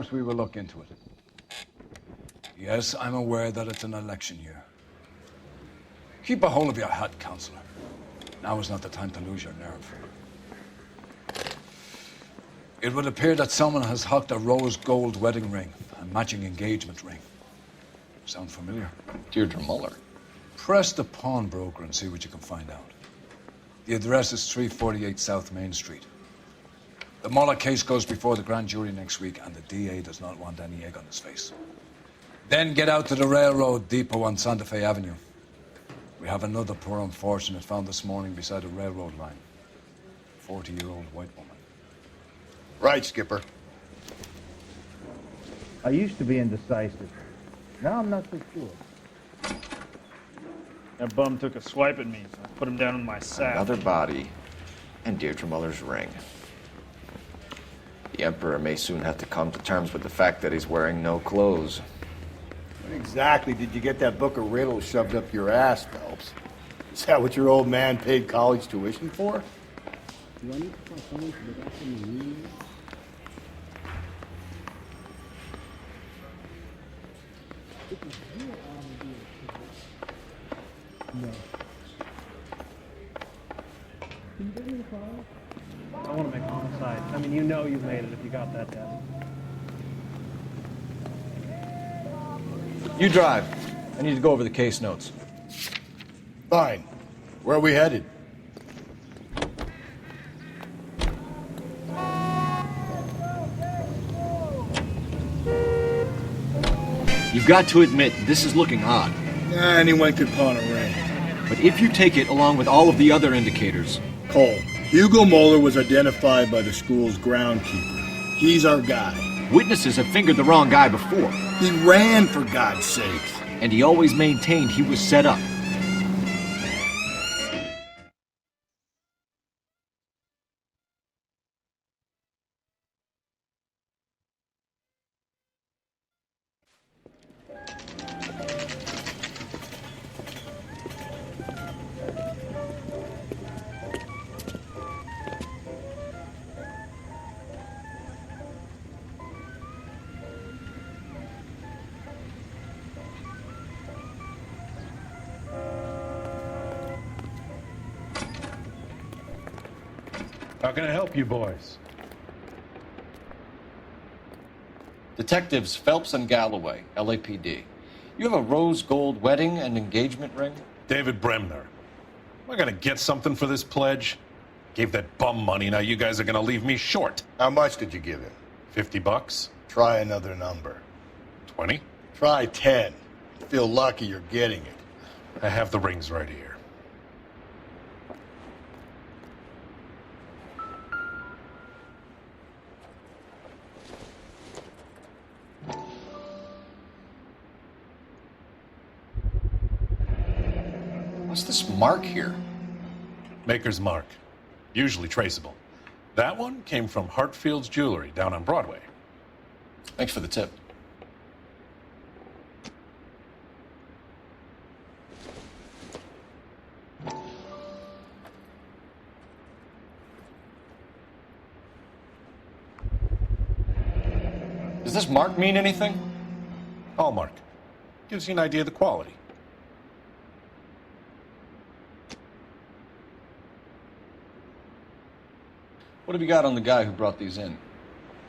course we will look into it. Yes, I'm aware that it's an election year. Keep a hold of your hat, Councillor. Now is not the time to lose your nerve. It would appear that someone has hocked a rose gold wedding ring, a matching engagement ring. Sound familiar? Deirdre Muller. Press the pawnbroker and see what you can find out. The address is 348 South Main Street. The Muller case goes before the grand jury next week, and the DA does not want any egg on his face. Then get out to the railroad depot on Santa Fe Avenue. We have another poor unfortunate found this morning beside a railroad line. 40-year-old white woman. Right, Skipper. I used to be indecisive. Now I'm not so sure. That bum took a swipe at me, so I put him down in my sack. Another body, and Deirdre Muller's ring. The Emperor may soon have to come to terms with the fact that he's wearing no clothes. When exactly did you get that book of riddles shoved up your ass, Phelps? Is that what your old man paid college tuition for? Do I need to find someone to look after me? No. Can you get me the file? I want to make homicide. I mean, you know you made it if you got that desk. You drive. I need to go over the case notes. Fine. Where are we headed? You've got to admit, this is looking odd. Anyone could pawn a ring. But if you take it along with all of the other indicators... Cole, Hugo Moeller was identified by the school's groundkeeper. He's our guy. Witnesses have fingered the wrong guy before. He ran, for God's sakes. And he always maintained he was set up. How can I help you boys? Detectives Phelps and Galloway, LAPD. You have a rose gold wedding and engagement ring? David Bremner. Am I gonna get something for this pledge? Gave that bum money, now you guys are gonna leave me short. How much did you give him? $50? Try another number. 20? Try 10. Feel lucky you're getting it. I have the rings right here. What's this mark here? Maker's mark. Usually traceable. That one came from Hartfield's Jewelry down on Broadway. Thanks for the tip. Does this mark mean anything? Hallmark. Gives you an idea of the quality. What have you got on the guy who brought these in?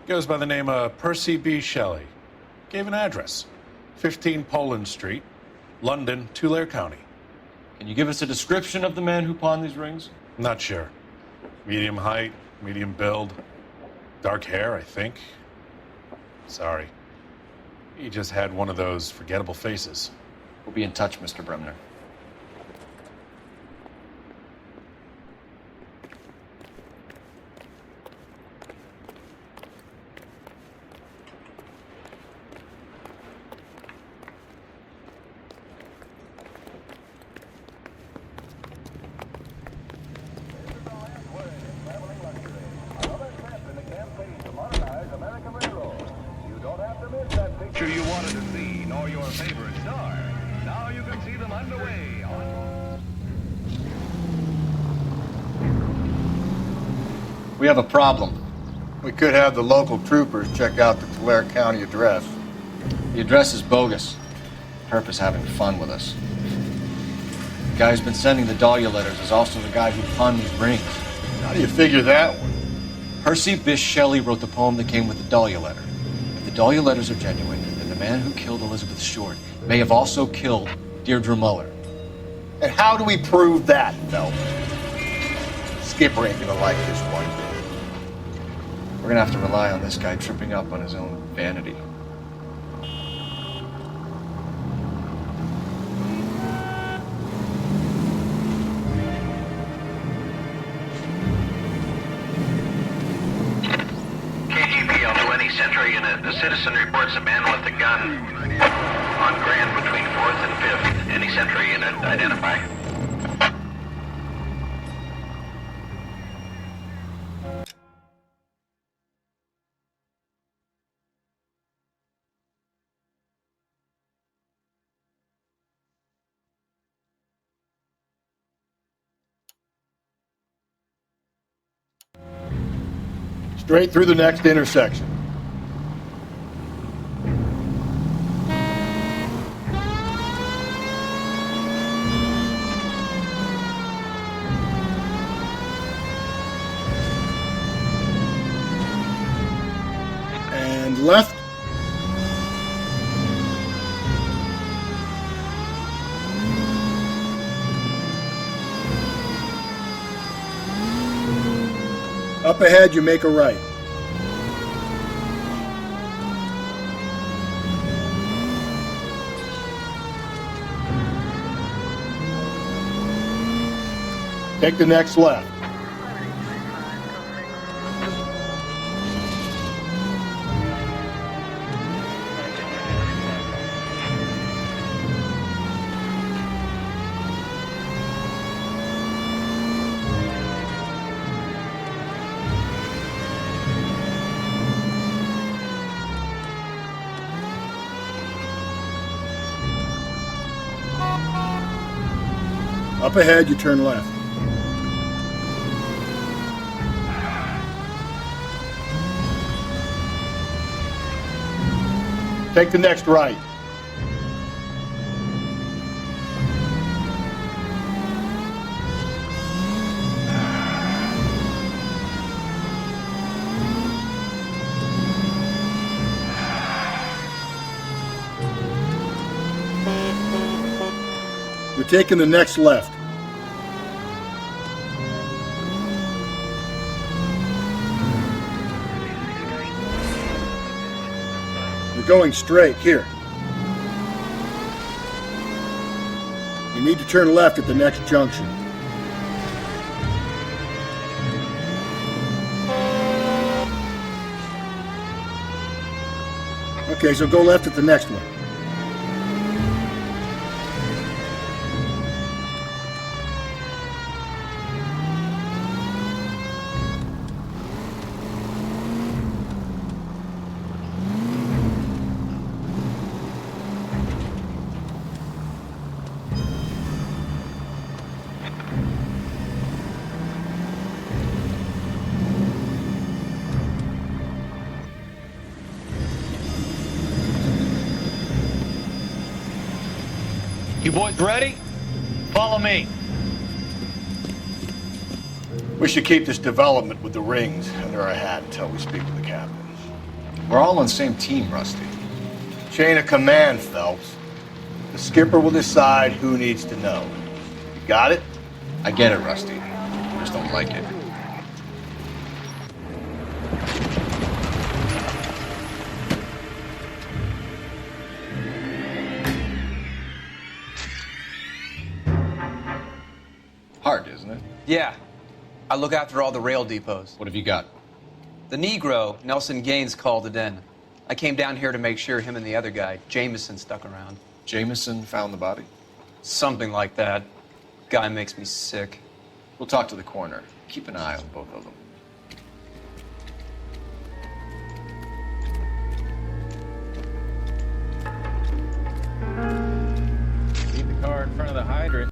Goes by the name of Percy B. Shelley. Gave an address. 15 Poland Street, London, Tulare County. Can you give us a description of the man who pawned these rings? Not sure. Medium height, medium build. Dark hair, I think. Sorry. He just had one of those forgettable faces. We'll be in touch, Mr. Bremner. Picture you wanted to see, nor your favorite star. Now you can see them underway on... We have a problem. We could have the local troopers check out the Tulare County address. The address is bogus. Herp is having fun with us. The guy who's been sending the Dahlia letters is also the guy who pawned these rings. How do you figure that one? Percy Bysshe Shelley wrote the poem that came with the Dahlia letter. If the Dahlia letters are genuine, then the man who killed Elizabeth Short may have also killed Deirdre Muller. And how do we prove that, Phelps? Skipper ain't gonna like this one. We're gonna have to rely on this guy tripping up on his own vanity. KGPL to any Central unit. The citizen reports a man with a gun on Grand between 4th and 5th. Any Central unit, identify. Straight through the next intersection. And left. Up ahead, you make a right. Take the next left. Up ahead, you turn left. Take the next right. We're taking the next left. Going straight here. You need to turn left at the next junction. Okay, so go left at the next one. You boys ready? Follow me. We should keep this development with the rings under our hat until we speak to the captain. We're all on the same team, Rusty. Chain of command, Phelps. The skipper will decide who needs to know. You got it? I get it, Rusty. I just don't like it. Hard, isn't it? Yeah. I look after all the rail depots. What have you got? The Negro, Nelson Gaines, called it in. I came down here to make sure him and the other guy, Jameson, stuck around. Jameson found the body? Something like that. Guy makes me sick. We'll talk to the coroner. Keep an eye on both of them. Leave the car in front of the hydrant.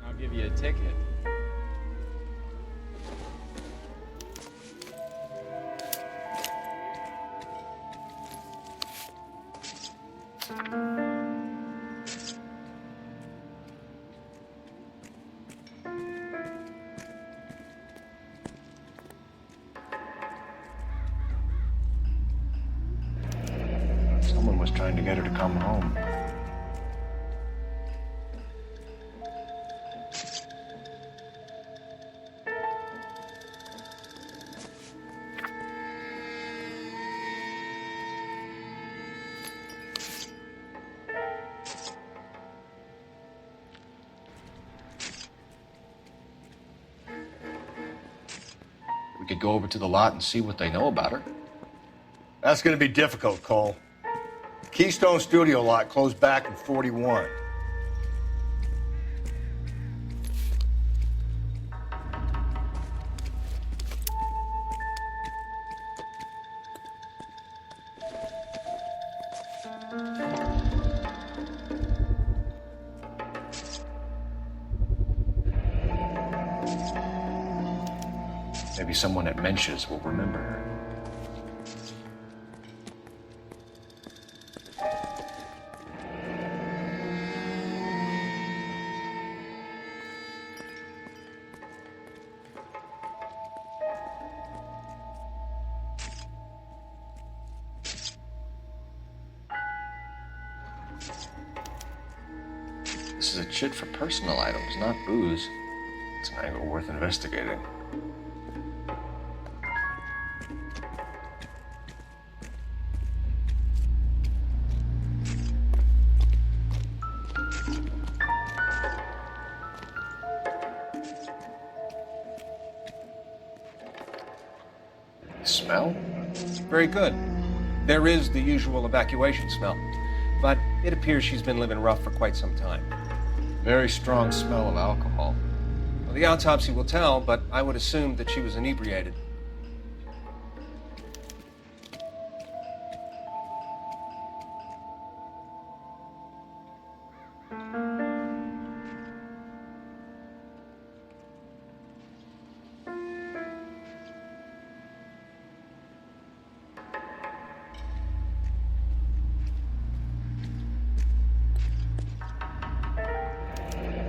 I'll give you a ticket. was trying to get her to come home. We could go over to the lot and see what they know about her. That's gonna be difficult, Cole. Keystone Studio lot closed back in 41. Maybe someone at Mensch's will remember her. This is a chit for personal items, not booze. It's an angle worth investigating. Smell? Very good. There is the usual evacuation smell, but it appears she's been living rough for quite some time. Very strong smell of alcohol. Well, the autopsy will tell, but I would assume that she was inebriated.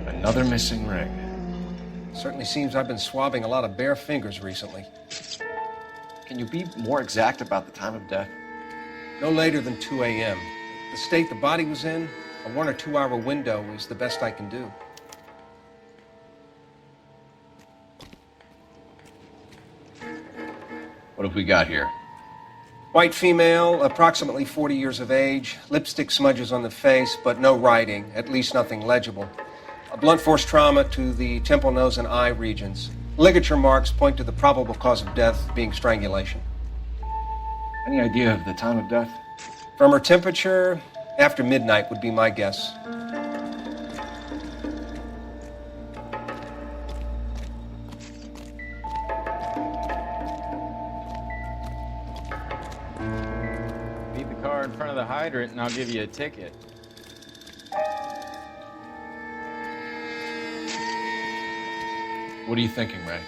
Another missing ring. Certainly seems I've been swabbing a lot of bare fingers recently. Can you be more exact about the time of death? No later than 2 a.m. The state the body was in, a 1 or 2 hour window is the best I can do. What have we got here? White female, approximately 40 years of age, lipstick smudges on the face, but no writing, at least nothing legible. A blunt force trauma to the temple, nose, and eye regions. Ligature marks point to the probable cause of death being strangulation. Any idea of the time of death? From her temperature, after midnight would be my guess. Leave the car in front of the hydrant and I'll give you a ticket. What are you thinking, Ray?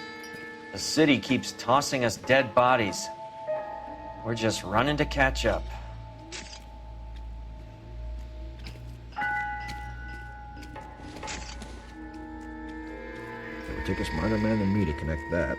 The city keeps tossing us dead bodies. We're just running to catch up. It would take a smarter man than me to connect that.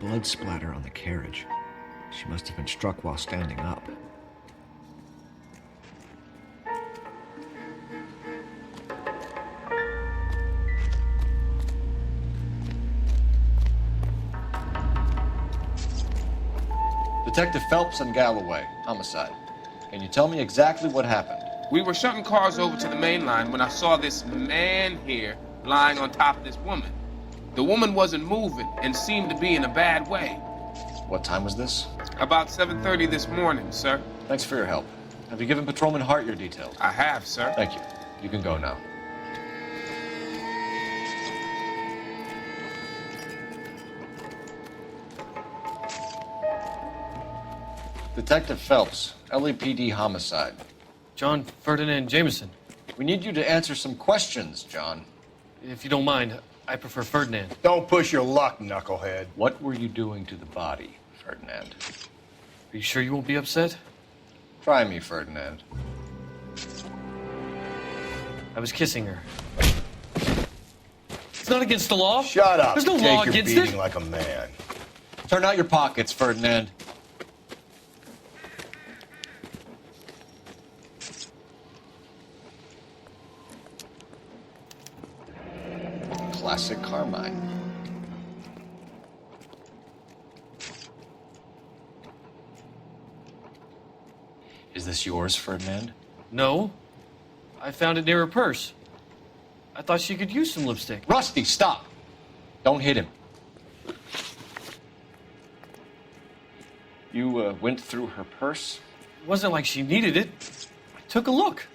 blood splatter on the carriage. She must have been struck while standing up. Detective Phelps and Galloway, homicide. Can you tell me exactly what happened? We were shunting cars over to the main line when I saw this man here lying on top of this woman. The woman wasn't moving and seemed to be in a bad way. What time was this? About 7:30 this morning, sir. Thanks for your help. Have you given Patrolman Hart your details? I have, sir. Thank you. You can go now. Detective Phelps, LAPD homicide. John Ferdinand Jameson. We need you to answer some questions, John. If you don't mind, I prefer Ferdinand. Don't push your luck, knucklehead. What were you doing to the body, Ferdinand? Are you sure you won't be upset? Try me, Ferdinand. I was kissing her. It's not against the law. Shut up. There's no Take law your against beating it. like a man. Turn out your pockets, Ferdinand. Classic Carmine. Is this yours, Ferdinand? No. I found it near her purse. I thought she could use some lipstick. Rusty, stop! Don't hit him. You went through her purse? It wasn't like she needed it. I took a look.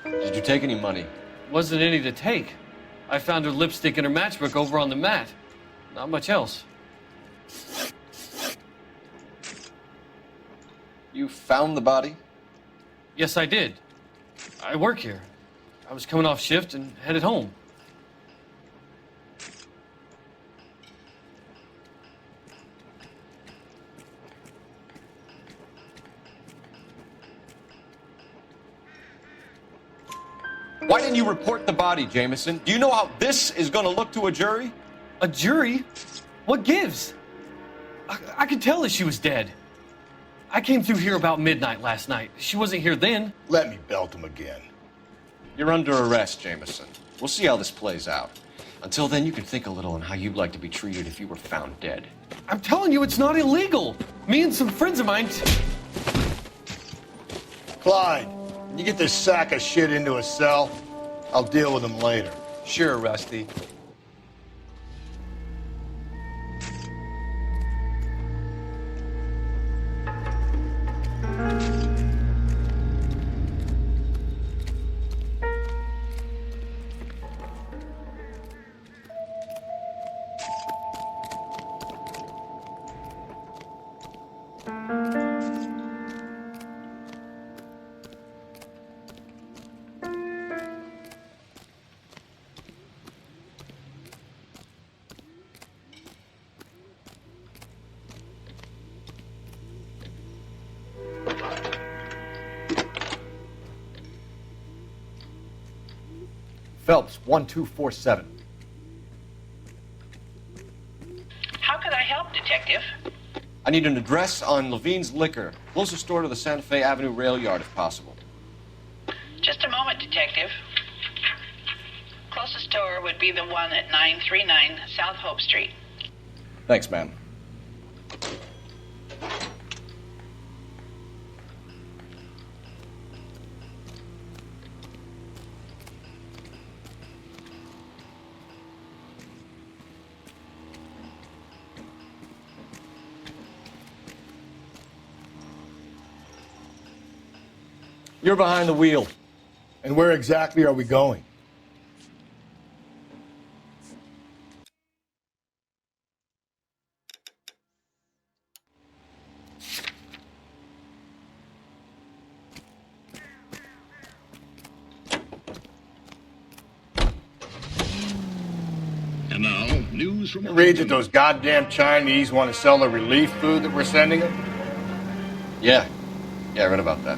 Did you take any money? Wasn't any to take. I found her lipstick and her matchbook over on the mat. Not much else. You found the body? Yes, I did. I work here. I was coming off shift and headed home. Why didn't you report the body, Jameson? Do you know how this is going to look to a jury? A jury? What gives? I could tell that she was dead. I came through here about midnight last night. She wasn't here then. Let me belt him again. You're under arrest, Jameson. We'll see how this plays out. Until then, you can think a little on how you'd like to be treated if you were found dead. I'm telling you, it's not illegal. Me and some friends of mine... Clyde, you get this sack of shit into a cell. I'll deal with him later. Sure, Rusty. Phelps, 1247. How could I help, Detective? I need an address on Levine's Liquor. Closest store to the Santa Fe Avenue rail yard, if possible. Just a moment, Detective. Closest store would be the one at 939 South Hope Street. Thanks, ma'am. You're behind the wheel. And where exactly are we going? And now, news from... You read that those goddamn Chinese want to sell the relief food that we're sending them? Yeah, I read about that.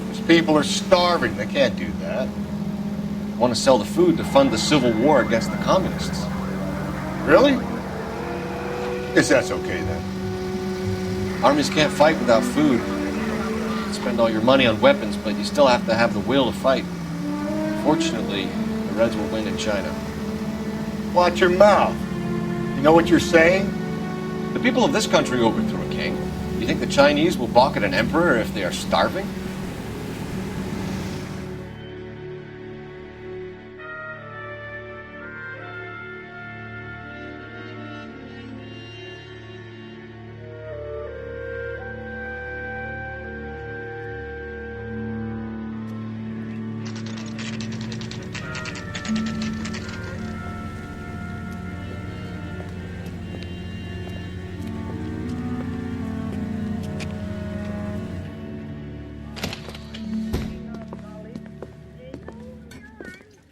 Those people are starving. They can't do that. want to sell the food to fund the civil war against the communists. Really? Guess that's okay then. Armies can't fight without food. You spend all your money on weapons, but you still have to have the will to fight. Fortunately, the Reds will win in China. Watch your mouth. You know what you're saying? The people of this country overthrew a king. You think the Chinese will balk at an emperor if they are starving?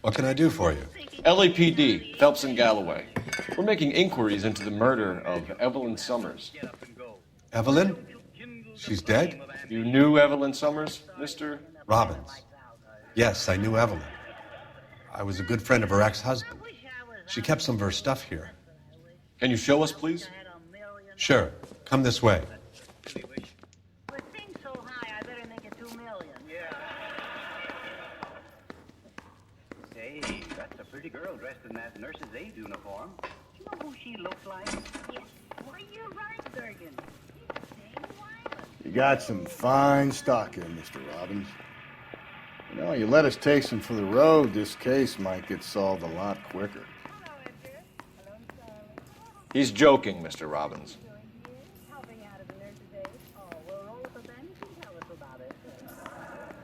What can I do for you? LAPD, Phelps and Galloway. We're making inquiries into the murder of Evelyn Summers. Evelyn? She's dead? You knew Evelyn Summers, Mr. Robbins. Yes, I knew Evelyn. I was a good friend of her ex-husband. She kept some of her stuff here. Can you show us, please? Sure. Come this way. Say, that's a pretty girl dressed in that nurse's aide uniform. Do you know who she looks like? Yes. Why, you're right, Bergen. You got some fine stock here, Mr. Robbins. You know, you let us take some for the road, this case might get solved a lot quicker. He's joking, Mr. Robbins.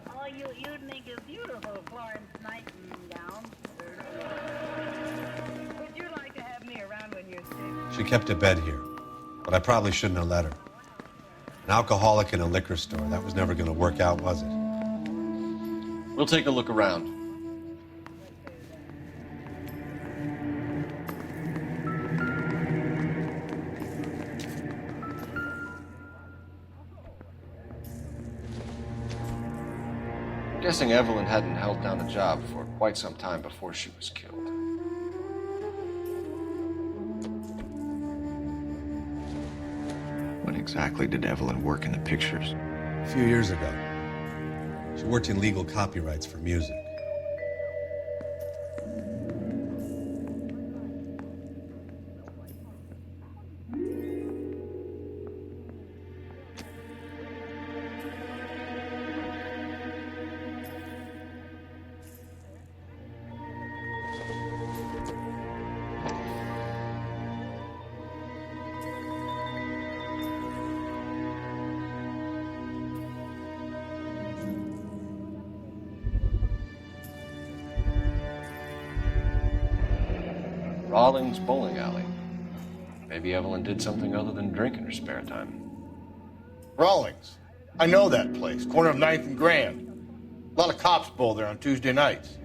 Oh, you'd make a beautiful Florence Nightingale. Would you like to have me around when you're sick? She kept a bed here, but I probably shouldn't have let her. An alcoholic in a liquor store, that was never going to work out, was it? We'll take a look around. I'm guessing Evelyn hadn't held down a job for quite some time before she was killed. When exactly did Evelyn work in the pictures? A few years ago. She worked in legal copyrights for music. Rawlings Bowling Alley. Maybe Evelyn did something other than drink in her spare time. Rawlings. I know that place, corner of 9th and Grand. A lot of cops bowl there on Tuesday nights.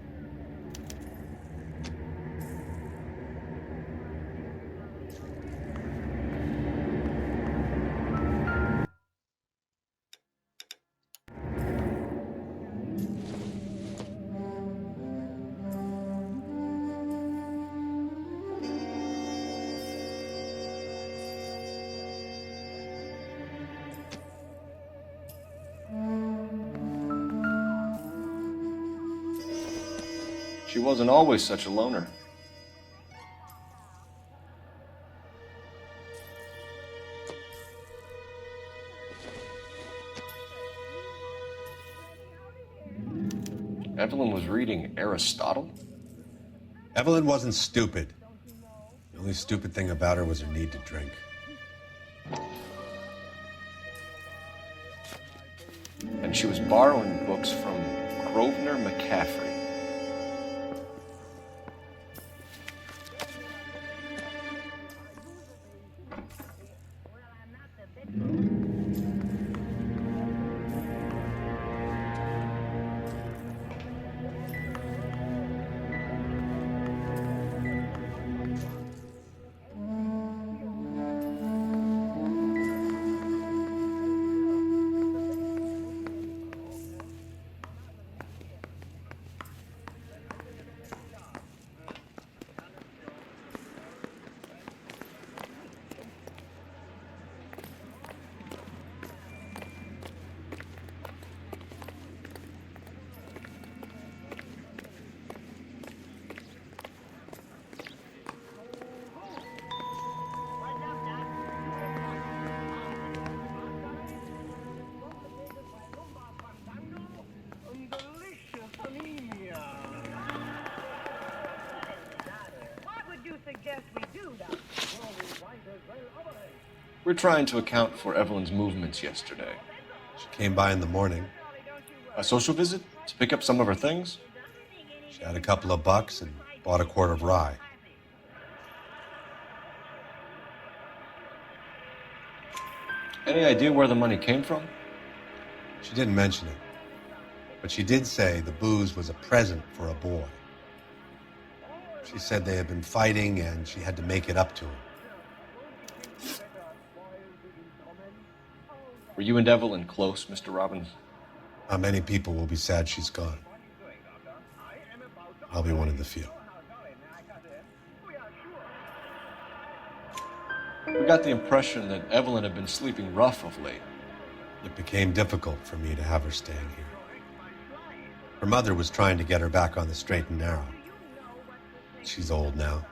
She wasn't always such a loner. Evelyn was reading Aristotle? Evelyn wasn't stupid. The only stupid thing about her was her need to drink. And she was borrowing books from Grosvenor McCaffrey. We're trying to account for Evelyn's movements yesterday. She came by in the morning. A social visit? To pick up some of her things? She had a couple of bucks and bought a quart of rye. Any idea where the money came from? She didn't mention it. But she did say the booze was a present for a boy. She said they had been fighting and she had to make it up to him. Were you and Evelyn close, Mr. Robbins? Many people will be sad she's gone. I'll be one of the few. We got the impression that Evelyn had been sleeping rough of late. It became difficult for me to have her staying here. Her mother was trying to get her back on the straight and narrow. She's old now.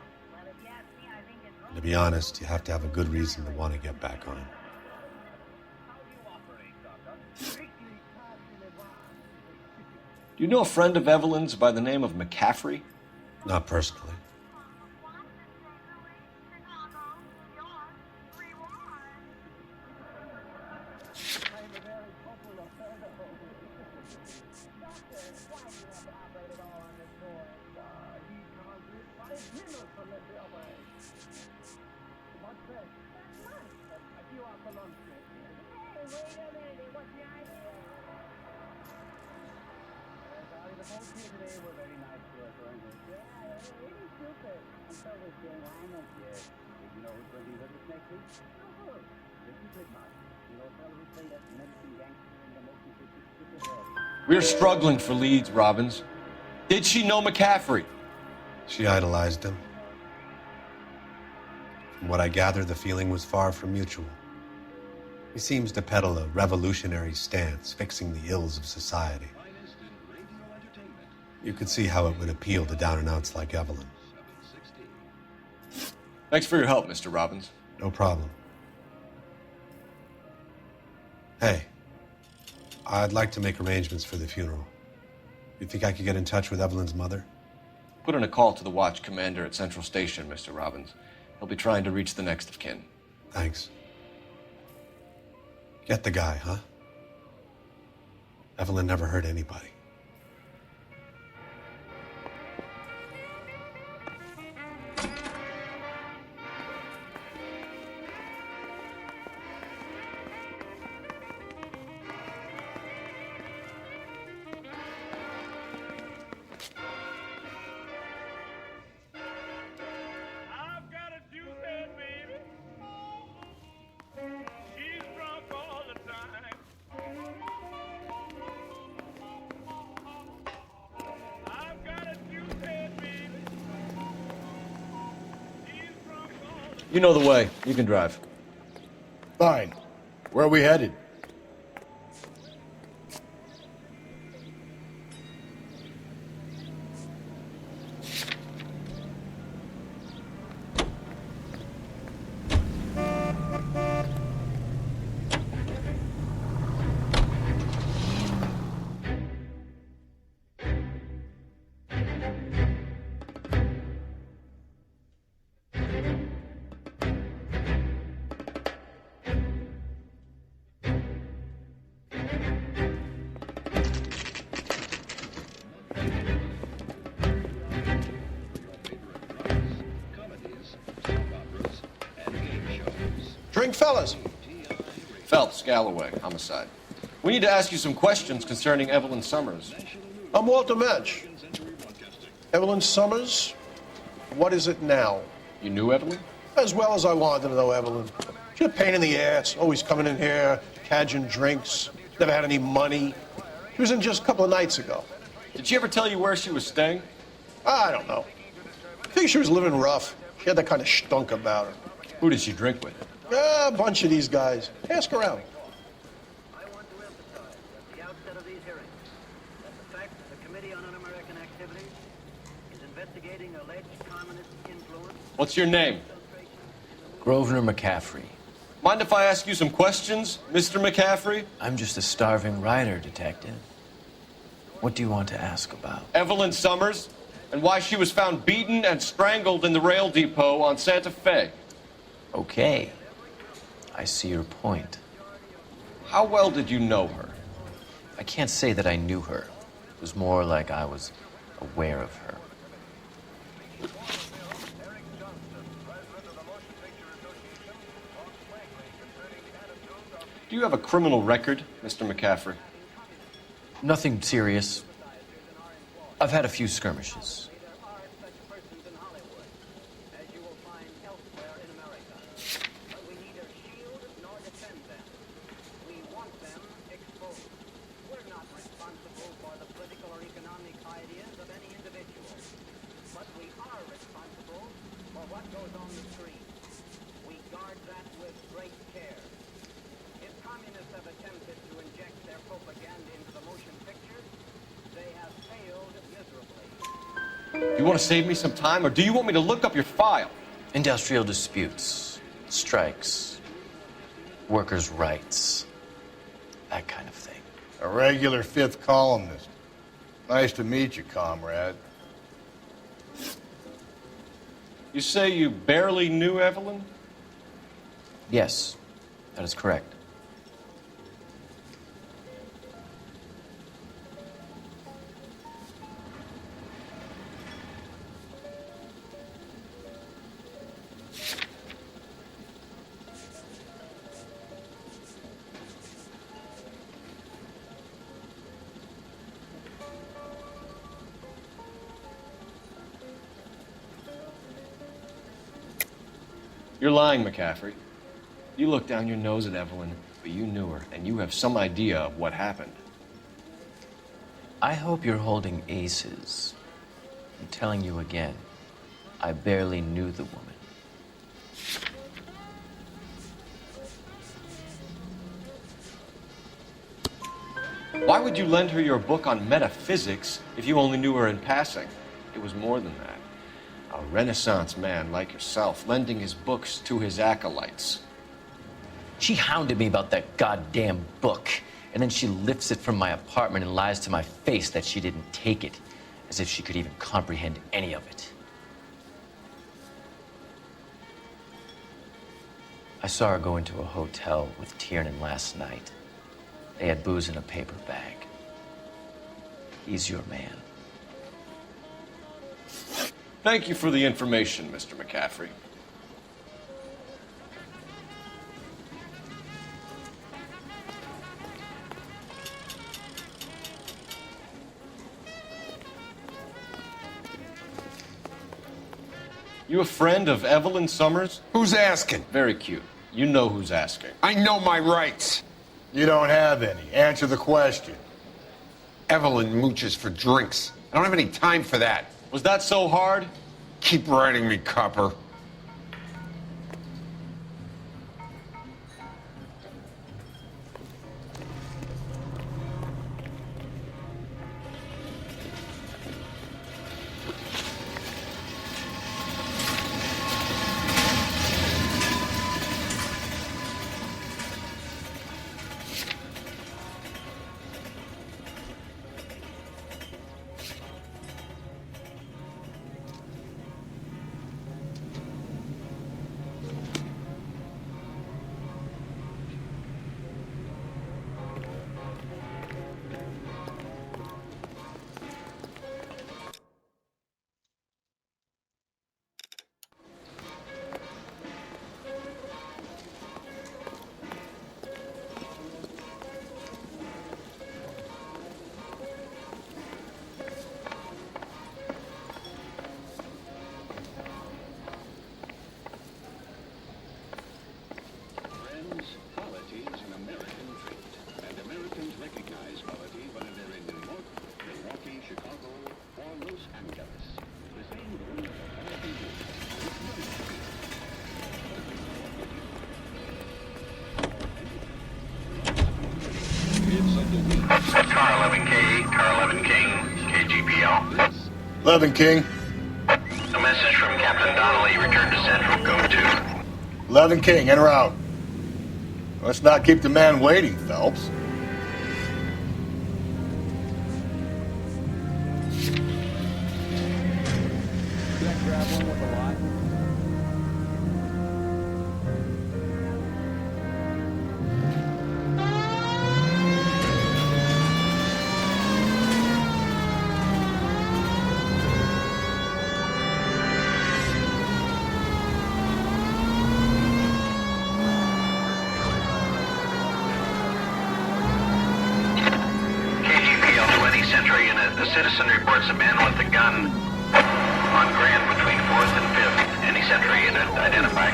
And to be honest, you have to have a good reason to want to get back on. Do you know a friend of Evelyn's by the name of McCaffrey? Not personally. We're struggling for leads, Robbins. Did she know McCaffrey? She idolized him. From what I gather, the feeling was far from mutual. He seems to peddle a revolutionary stance, fixing the ills of society. You could see how it would appeal to down-and-outs like Evelyn. Thanks for your help, Mr. Robbins. No problem. Hey, I'd like to make arrangements for the funeral. You think I could get in touch with Evelyn's mother? Put in a call to the watch commander at Central Station, Mr. Robbins. He'll be trying to reach the next of kin. Thanks. Get the guy, huh? Evelyn never hurt anybody. You know the way. You can drive. Fine. Where are we headed? Drink, fellas. Phelps, Galloway, homicide. We need to ask you some questions concerning Evelyn Summers. I'm Walter Mensch. Evelyn Summers, what is it now? You knew Evelyn? As well as I wanted to know Evelyn. She's a pain in the ass, always coming in here, cadging drinks, never had any money. She was in just a couple of nights ago. Did she ever tell you where she was staying? I don't know. I think she was living rough. She had that kind of stunk about her. Who did she drink with? A bunch of these guys. Ask around. What's your name? Grosvenor McCaffrey. Mind if I ask you some questions, Mr. McCaffrey? I'm just a starving writer, Detective. What do you want to ask about? Evelyn Summers, and why she was found beaten and strangled in the rail depot on Santa Fe. Okay. I see your point. How well did you know her? I can't say that I knew her. It was more like I was aware of her. Do you have a criminal record, Mr. McCaffrey? Nothing serious. I've had a few skirmishes. You want to save me some time, or do you want me to look up your file? Industrial disputes, strikes, workers' rights, that kind of thing. A regular fifth columnist. Nice to meet you, comrade. You say you barely knew Evelyn? Yes, that is correct. You're lying, McCaffrey. You looked down your nose at Evelyn, but you knew her, and you have some idea of what happened. I hope you're holding aces. I'm telling you again, I barely knew the woman. Why would you lend her your book on metaphysics if you only knew her in passing? It was more than that. A Renaissance man like yourself, lending his books to his acolytes. She hounded me about that goddamn book, and then she lifts it from my apartment and lies to my face that she didn't take it, as if she could even comprehend any of it. I saw her go into a hotel with Tiernan last night. They had booze in a paper bag. He's your man. Thank you for the information, Mr. McCaffrey. You a friend of Evelyn Summers? Who's asking? Very cute. You know who's asking. I know my rights. You don't have any. Answer the question. Evelyn mooches for drinks. I don't have any time for that. Was that so hard? Keep writing me, copper. Car 11K, Car 11 King, KGPL. 11 King. A message from Captain Donnelly. Return to Central. Go to. 11 King, en route. Let's not keep the man waiting, Phelps. citizen reports a man with a gun on Grand between 4th and 5th. Any Central unit identify?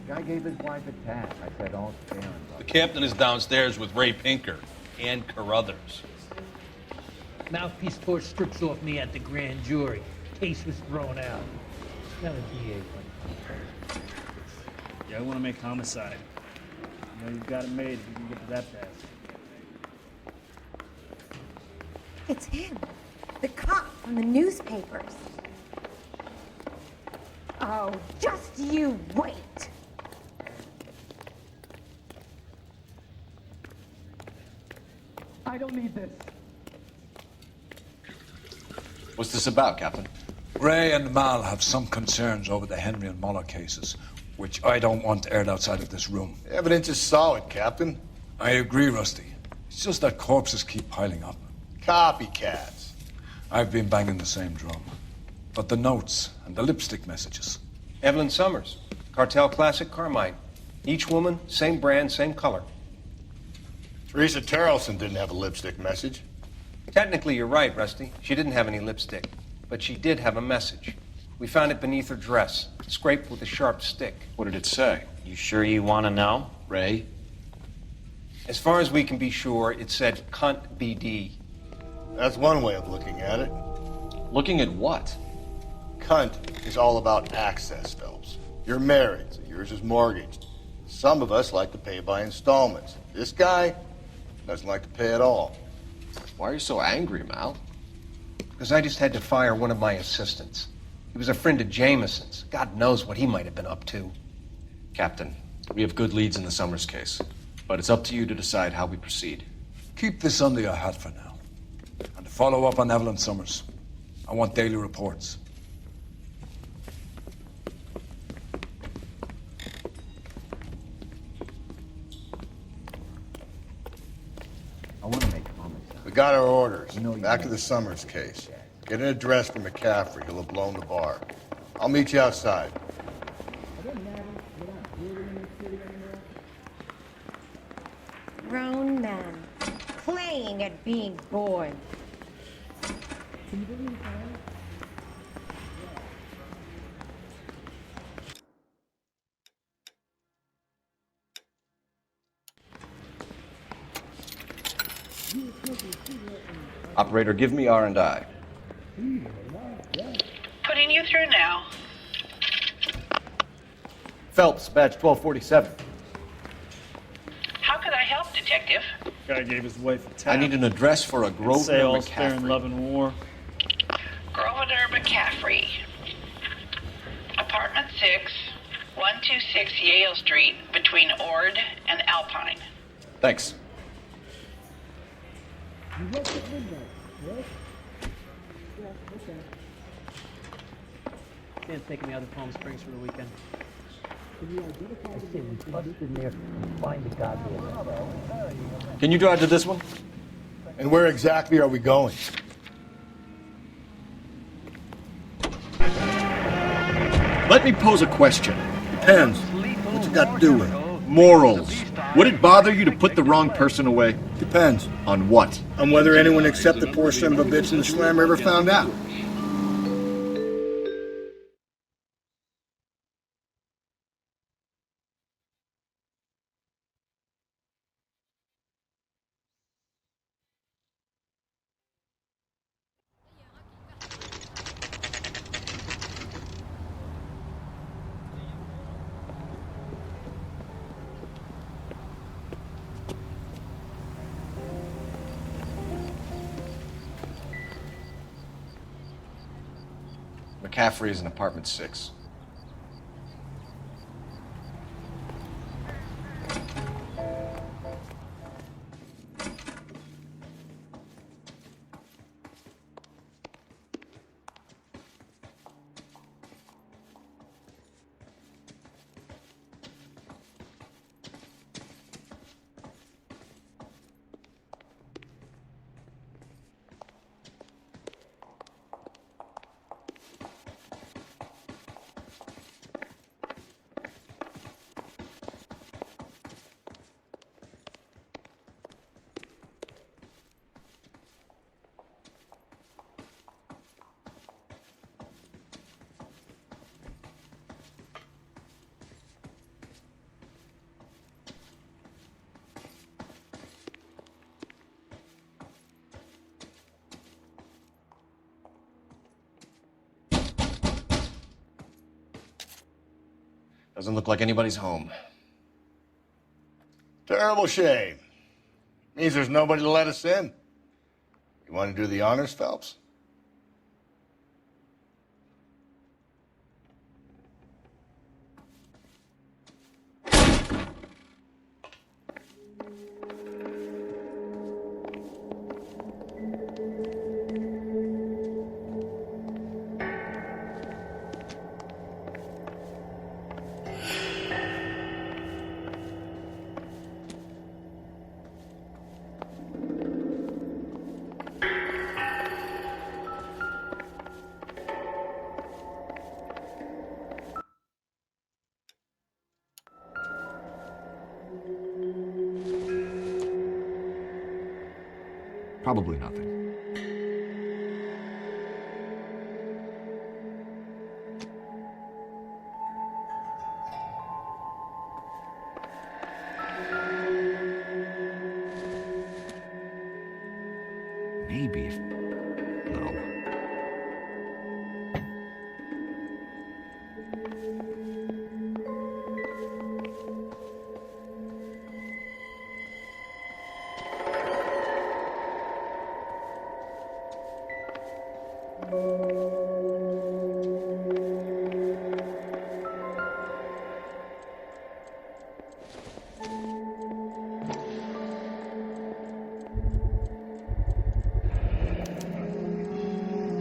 Guy gave his wife a tap. I said, all fair. The captain is downstairs with Ray Pinker and Carruthers. Mouthpiece tore strips off me at the grand jury. Case was thrown out. Now the DA went. Yeah, I want to make homicide. You know you've got it made if you can get to that pass. It's him. The cop from the newspapers. Oh, just you wait. I don't need this. What's this about, Captain? Ray and Mal have some concerns over the Henry and Muller cases, which I don't want aired outside of this room. The evidence is solid, Captain. I agree, Rusty. It's just that corpses keep piling up. Copycats. I've been banging the same drum. But the notes and the lipstick messages. Evelyn Summers, Cartel Classic Carmine. Each woman, same brand, same color. Teresa Terrelson didn't have a lipstick message. Technically, you're right, Rusty. She didn't have any lipstick, but she did have a message. We found it beneath her dress, scraped with a sharp stick. What did it say? You sure you want to know? Ray? As far as we can be sure, it said cunt BD. That's one way of looking at it. Looking at what? Cunt is all about access, Phelps. You're married, so yours is mortgaged. Some of us like to pay by installments. This guy doesn't like to pay at all. Why are you so angry, Mal? Because I just had to fire one of my assistants. He was a friend of Jameson's. God knows what he might have been up to. Captain, we have good leads in the Summers case, but it's up to you to decide how we proceed. Keep this under your hat for now. And to follow up on Evelyn Summers, I want daily reports. I want to make homicide. We got our orders. Back to the Summers case. Get an address for McCaffrey. He'll have blown the bar. I'll meet you outside. Grown man playing at being bored. Operator, give me R&I. Putting you through now. Phelps, badge 1247. How could I help, Detective? Guy gave his wife a tap. I need an address for a Grosvenor Say all's fair in McCaffrey. love and war. Grosvenor McCaffrey. Apartment 6, 126 Yale Street, between Ord and Alpine. Thanks. Dan's taking me out to Palm Springs for the weekend. I say we bust in there and find the goddamn. Can you drive to this one? And where exactly are we going? Let me pose a question. Depends. What you got to do with it? Morals. Would it bother you to put the wrong person away? Depends. On what? On whether anyone except the poor son of a bitch in the slammer ever found out. McCaffrey is in apartment 6. Doesn't look like anybody's home. Terrible shame. Means there's nobody to let us in. You want to do the honors, Phelps? Probably nothing. Maybe if... No.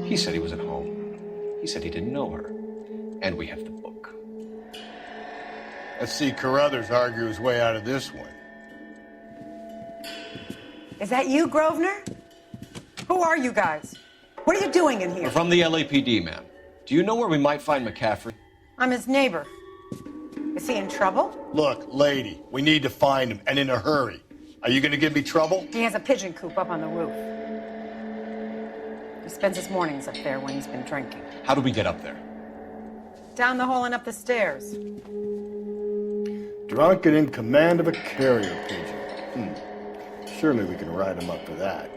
He said he was at home. He said he didn't know her. And we have the book. Let's see Carruthers argue his way out of this one. Is that you, Grosvenor? Who are you guys? What are you doing in here? We're from the LAPD, ma'am. Do you know where we might find McCaffrey? I'm his neighbor. Is he in trouble? Look, lady, we need to find him, and in a hurry. Are you going to give me trouble? He has a pigeon coop up on the roof. He spends his mornings up there when he's been drinking. How do we get up there? Down the hall and up the stairs. Drunk and in command of a carrier pigeon. Surely we can write him up for that.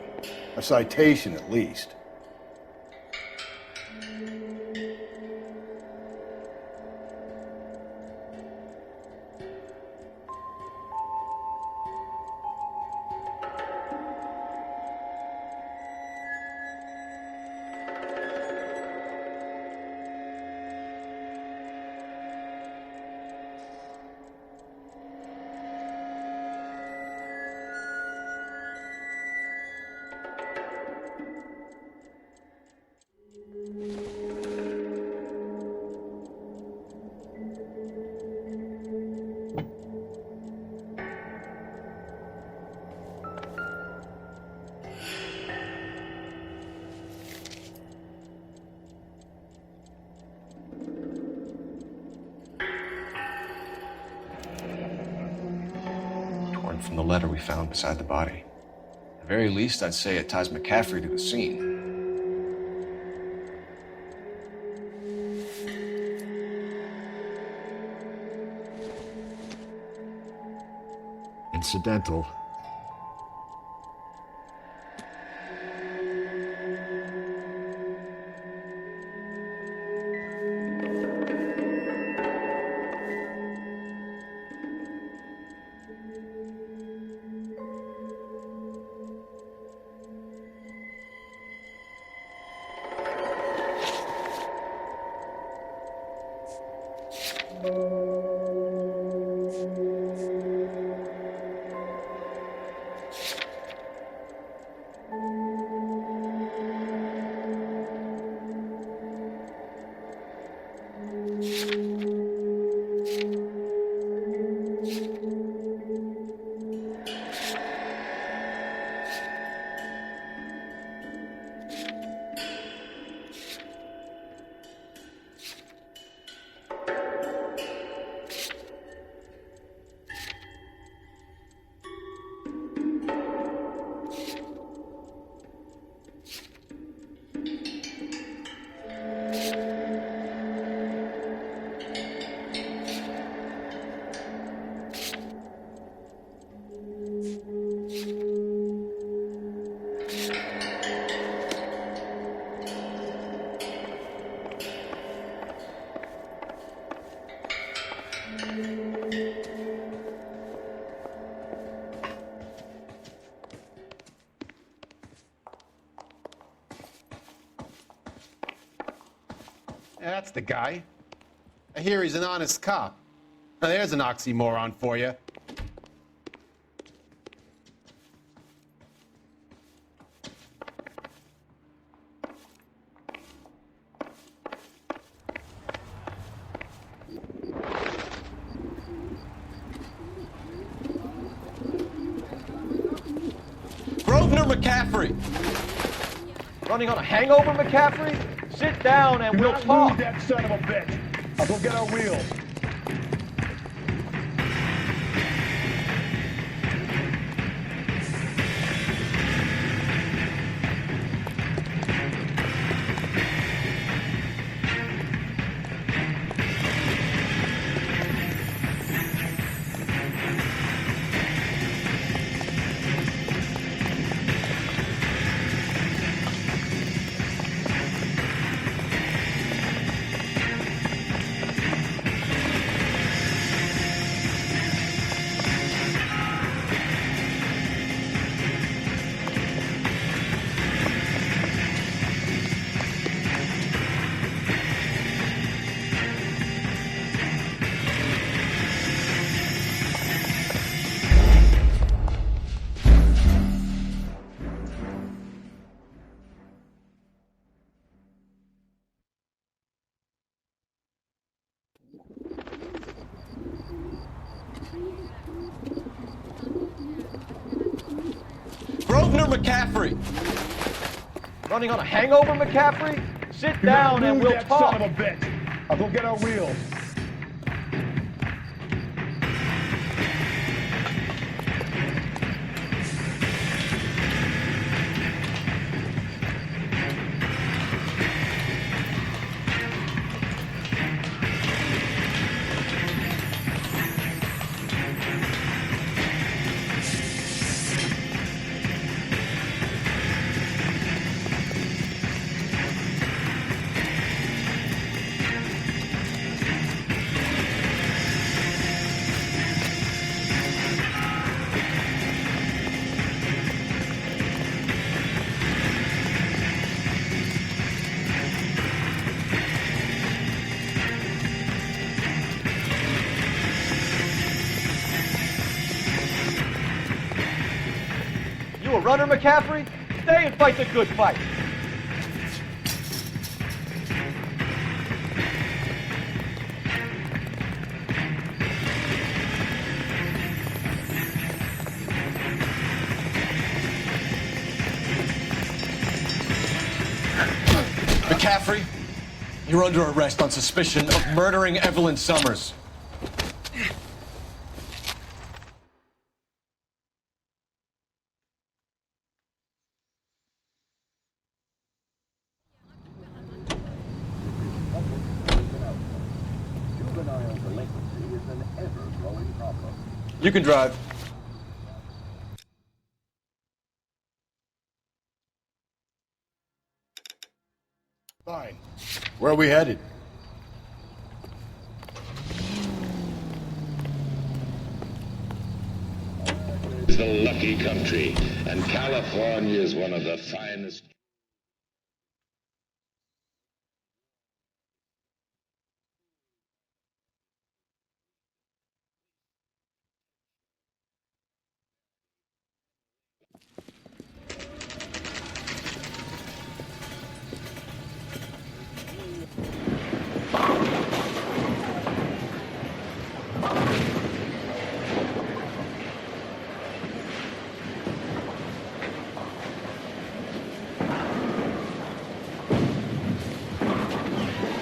A citation, at least. From the letter we found beside the body. At the very least, I'd say it ties McCaffrey to the scene. Incidental. Yeah, that's the guy. I hear he's an honest cop. Now, there's an oxymoron for you. McCaffrey! Running on a hangover, McCaffrey? Sit down and we'll talk. Move that son of a bitch. I'll go get our wheels. McCaffrey! Running on a hangover, McCaffrey? Sit down and we'll talk. Son of a bitch. I'll go get our wheels. Runner, McCaffrey? Stay and fight the good fight. McCaffrey, you're under arrest on suspicion of murdering Evelyn Summers. You can drive. Fine. Where are we headed? It's the lucky country, and California is one of the finest.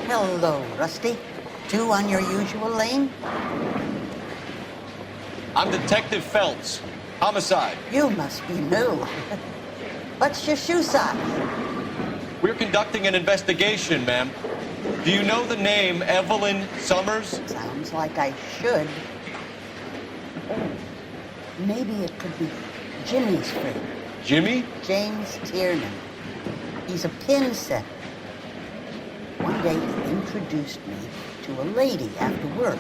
Hello, Rusty. Two on your usual lane? I'm Detective Phelps. Homicide. You must be new. What's your shoe size? We're conducting an investigation, ma'am. Do you know the name Evelyn Summers? Sounds like I should. Maybe it could be Jimmy's friend. Jimmy? James Tiernan. He's a pin setter. One day he introduced me to a lady after work.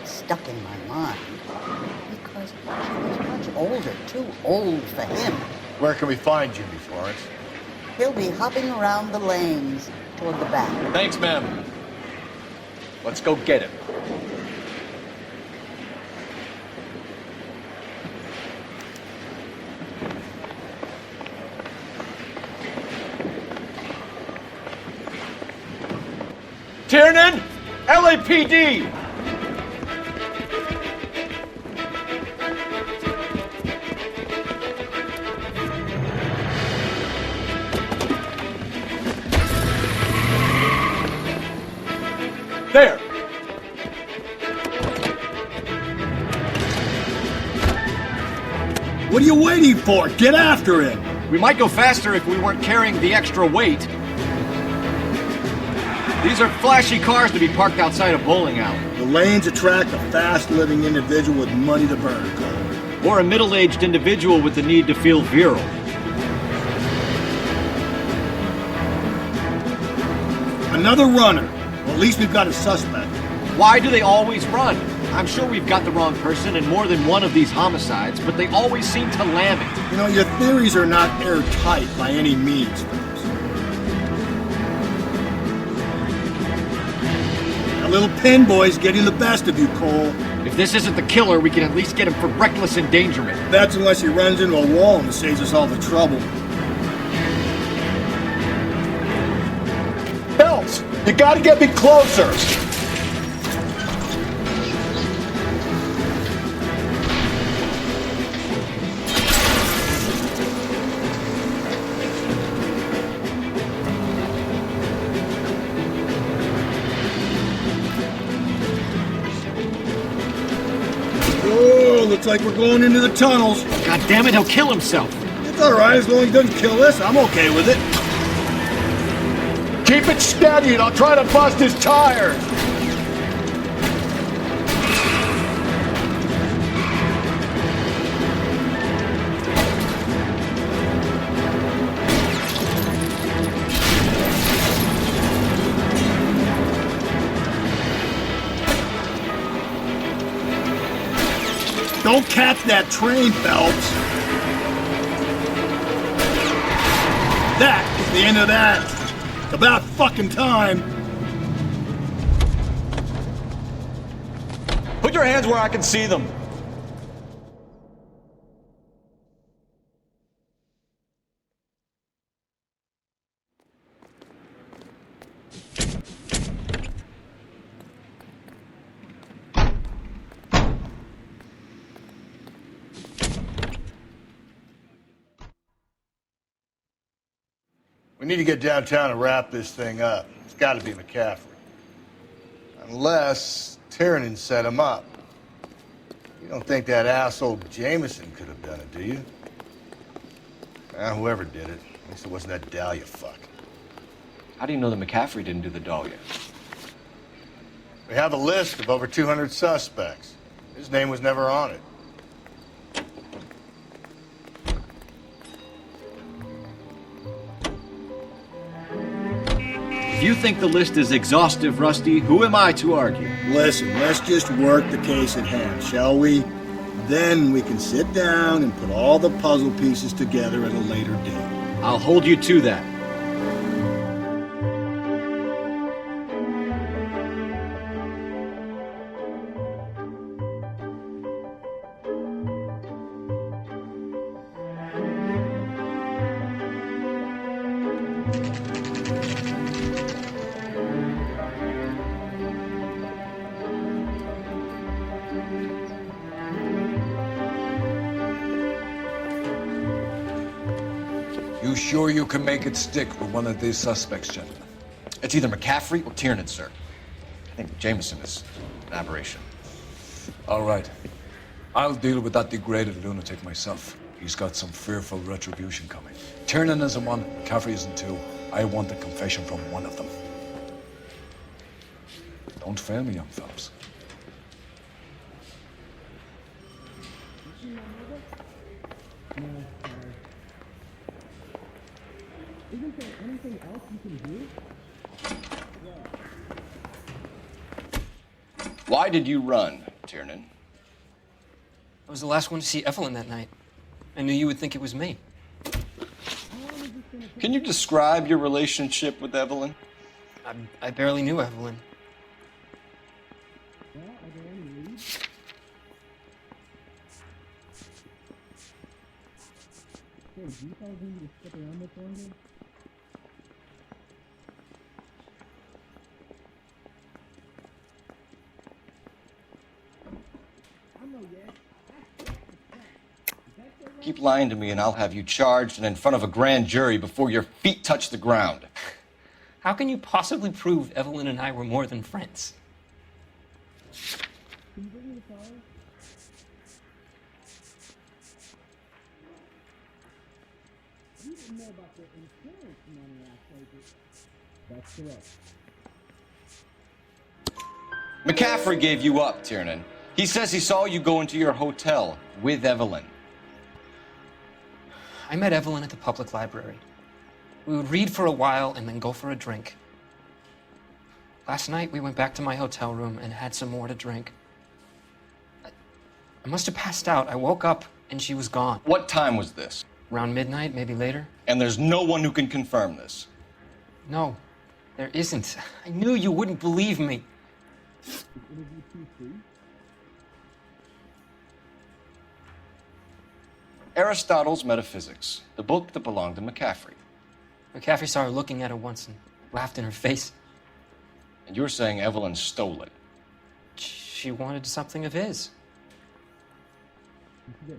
stuck in my mind because she was much older, too old for him. Where can we find Jimmy, Florence? He'll be hopping around the lanes toward the back. Thanks, ma'am. Let's go get him. Tiernan! LAPD! There! What are you waiting for? Get after him! We might go faster if we weren't carrying the extra weight. These are flashy cars to be parked outside a bowling alley. The lanes attract a fast-living individual with money to burn, Cole. Or a middle-aged individual with the need to feel virile. Another runner. Well, at least we've got a suspect. Why do they always run? I'm sure we've got the wrong person in more than one of these homicides, but they always seem to lam it. You know, your theories are not airtight by any means, Phelps. That little pin boy's getting the best of you, Cole. If this isn't the killer, we can at least get him for reckless endangerment. That's unless he runs into a wall and saves us all the trouble. Phelps, you gotta get me closer! Looks like we're going into the tunnels. God damn it, he'll kill himself. It's all right, as long as he doesn't kill us. I'm okay with it. Keep it steady and I'll try to bust his tires. Don't catch that train, Phelps. That is the end of that. It's about fucking time. Put your hands where I can see them. We need to get downtown and wrap this thing up. It's got to be McCaffrey. Unless Tiernan set him up. You don't think that asshole Jameson could have done it, do you? Whoever did it. At least it wasn't that Dahlia fuck. How do you know that McCaffrey didn't do the Dahlia? We have a list of over 200 suspects. His name was never on it. If you think the list is exhaustive, Rusty, who am I to argue? Listen, let's just work the case at hand, shall we? Then we can sit down and put all the puzzle pieces together at a later date. I'll hold you to that. You sure you can make it stick with one of these suspects, gentlemen? It's either McCaffrey or Tiernan, sir. I think Jameson is an aberration. All right. I'll deal with that degraded lunatic myself. He's got some fearful retribution coming. Tiernan isn't one, McCaffrey isn't two. I want a confession from one of them. Don't fail me, young Phelps. Isn't there anything else you can do? Why did you run? Tiernan. I was the last one to see Evelyn that night. I knew you would think it was me. Can you describe your relationship with Evelyn? I barely knew Evelyn. Keep lying to me and I'll have you charged and in front of a grand jury before your feet touch the ground. How can you possibly prove Evelyn and I were more than friends? That's correct. McCaffrey gave you up, Tiernan. He says he saw you go into your hotel with Evelyn. I met Evelyn at the public library. We would read for a while and then go for a drink. Last night, we went back to my hotel room and had some more to drink. I must have passed out. I woke up and she was gone. What time was this? Around midnight, maybe later. And there's no one who can confirm this? No, there isn't. I knew you wouldn't believe me. Aristotle's Metaphysics, the book that belonged to McCaffrey. McCaffrey saw her looking at it once and laughed in her face. And you're saying Evelyn stole it? She wanted something of his. You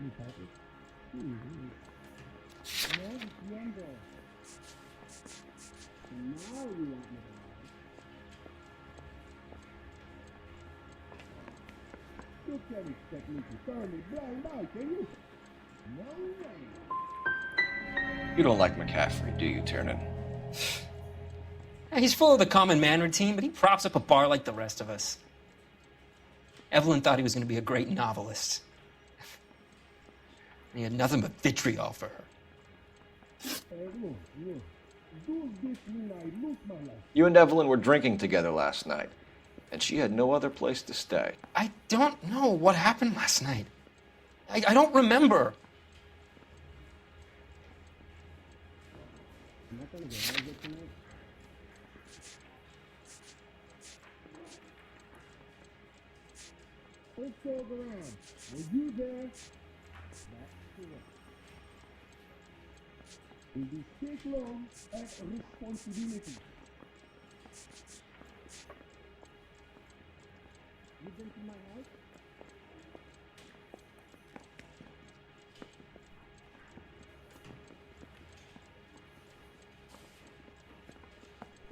can't expect me to turn a blind eye, can you? No way. You don't like McCaffrey, do you, Tiernan? He's full of the common man routine, but he props up a bar like the rest of us. Evelyn thought he was going to be a great novelist. He had nothing but vitriol for her. You and Evelyn were drinking together last night, and she had no other place to stay. I don't know what happened last night. I don't remember. Let's go around. Were you there? We will take long and responsibility. You been to my house?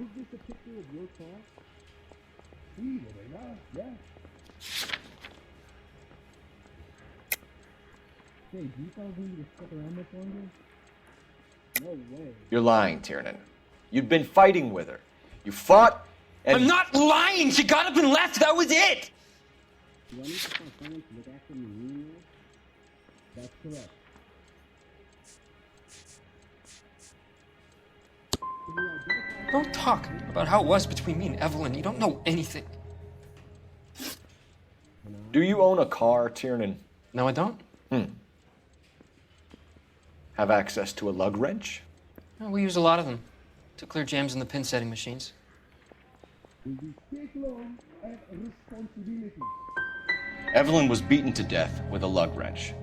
Is this a picture of your car? Sí, de verdad, yeah. Hey, do you guys need to step around this longer? No way. You're lying, Tiernan. You'd been fighting with her. You fought and... I'm not lying! She got up and left! That was it! Do I need to find someone to look after me now? That's correct. Don't talk about how it was between me and Evelyn. You don't know anything. Do you own a car, Tiernan? No, I don't. Have access to a lug wrench? No, we use a lot of them to clear jams in the pin setting machines. Evelyn was beaten to death with a lug wrench.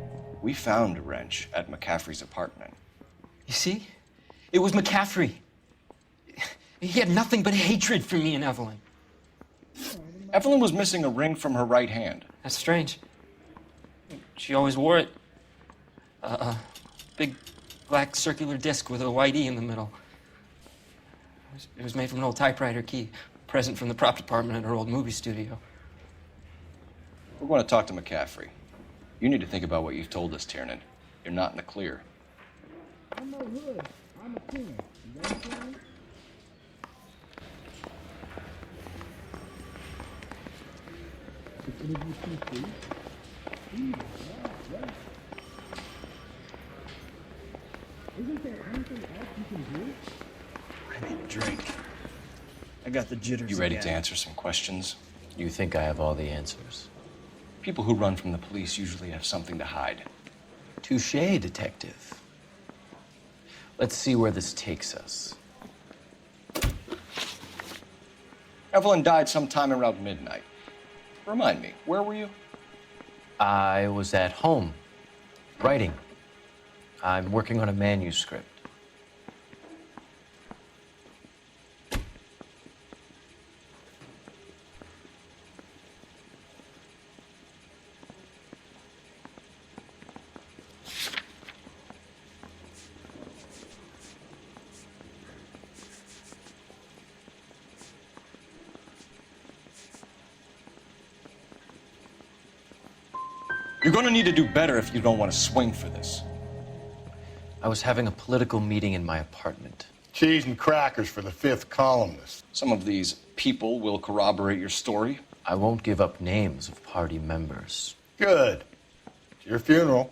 We found a wrench at McCaffrey's apartment. You see? It was McCaffrey. He had nothing but hatred for me and Evelyn. Evelyn was missing a ring from her right hand. That's strange. She always wore it. Big black circular disc with a white E in the middle. It was made from an old typewriter key, a present from the prop department at her old movie studio. We're going to talk to McCaffrey. You need to think about what you've told us, Tiernan. You're not in the clear. I'm no hood. I'm a king. You understand? Isn't there anything else you can do? I need a drink. I got the jitters. You ready again. to answer some questions? You think I have all the answers? People who run from the police usually have something to hide. Touché, detective. Let's see where this takes us. Evelyn died sometime around midnight. Remind me, where were you? I was at home, writing. I'm working on a manuscript. You're going to need to do better if you don't want to swing for this. I was having a political meeting in my apartment. Cheese and crackers for the 5th columnist. Some of these people will corroborate your story. I won't give up names of party members. Good. It's your funeral.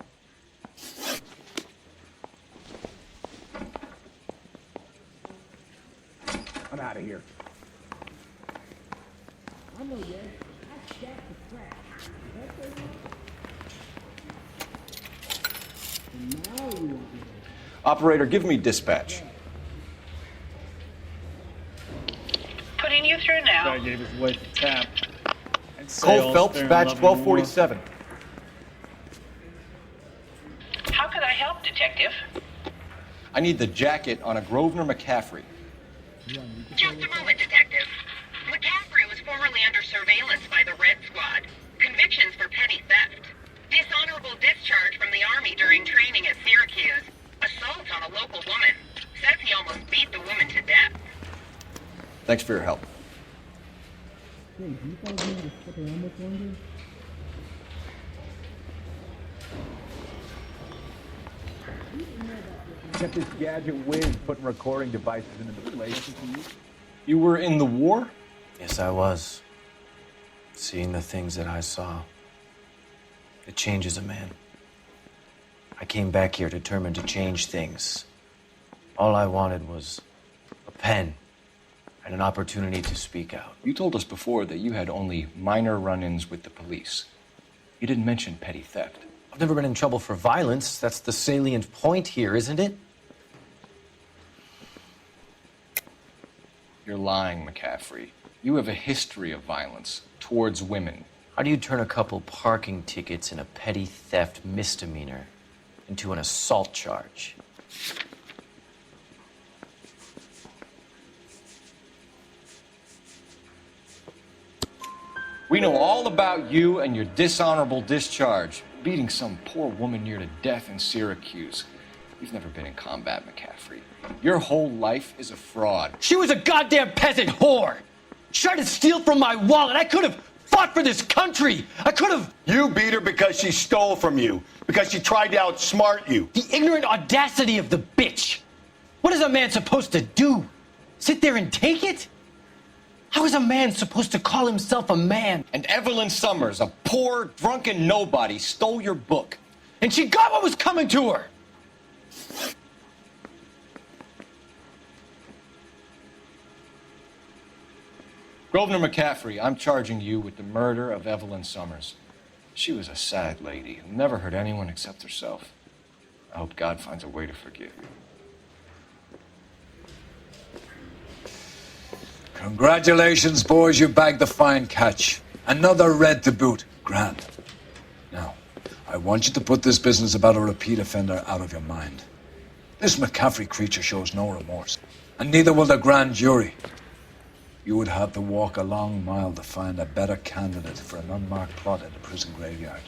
I'm out of here. Operator, give me dispatch. Putting you through now. Guy gave his wife a tap. Cole Phelps, batch 1247. How could I help, detective? I need the jacket on a Grosvenor McCaffrey. Just a moment, detective. McCaffrey was formerly under surveillance by the Red Squad. Convictions for petty theft. Dishonorable discharge from the Army during training at Syracuse. Assault on a local woman. Says he almost beat the woman to death. Thanks for your help. Got this gadget whiz putting recording devices into the place. You were in the war? Yes, I was. Seeing the things that I saw, it changes a man. I came back here determined to change things. All I wanted was a pen and an opportunity to speak out. You told us before that you had only minor run-ins with the police. You didn't mention petty theft. I've never been in trouble for violence. That's the salient point here, isn't it? You're lying, McCaffrey. You have a history of violence towards women. How do you turn a couple parking tickets and a petty theft misdemeanor into an assault charge? We know all about you and your dishonorable discharge, beating some poor woman near to death in Syracuse. You've never been in combat, McCaffrey. Your whole life is a fraud. She was a goddamn peasant whore! She tried to steal from my wallet. I could have fought for this country. I could have... You beat her because she stole from you. Because she tried to outsmart you. The ignorant audacity of the bitch. What is a man supposed to do? Sit there and take it? How is a man supposed to call himself a man? And Evelyn Summers, a poor, drunken nobody, stole your book. And she got what was coming to her. Grosvenor McCaffrey, I'm charging you with the murder of Evelyn Summers. She was a sad lady who never hurt anyone except herself. I hope God finds a way to forgive you. Congratulations, boys, you bagged the fine catch. Another red to boot. Grand. Now, I want you to put this business about a repeat offender out of your mind. This McCaffrey creature shows no remorse, and neither will the grand jury. You would have to walk a long mile to find a better candidate for an unmarked plot in the prison graveyard.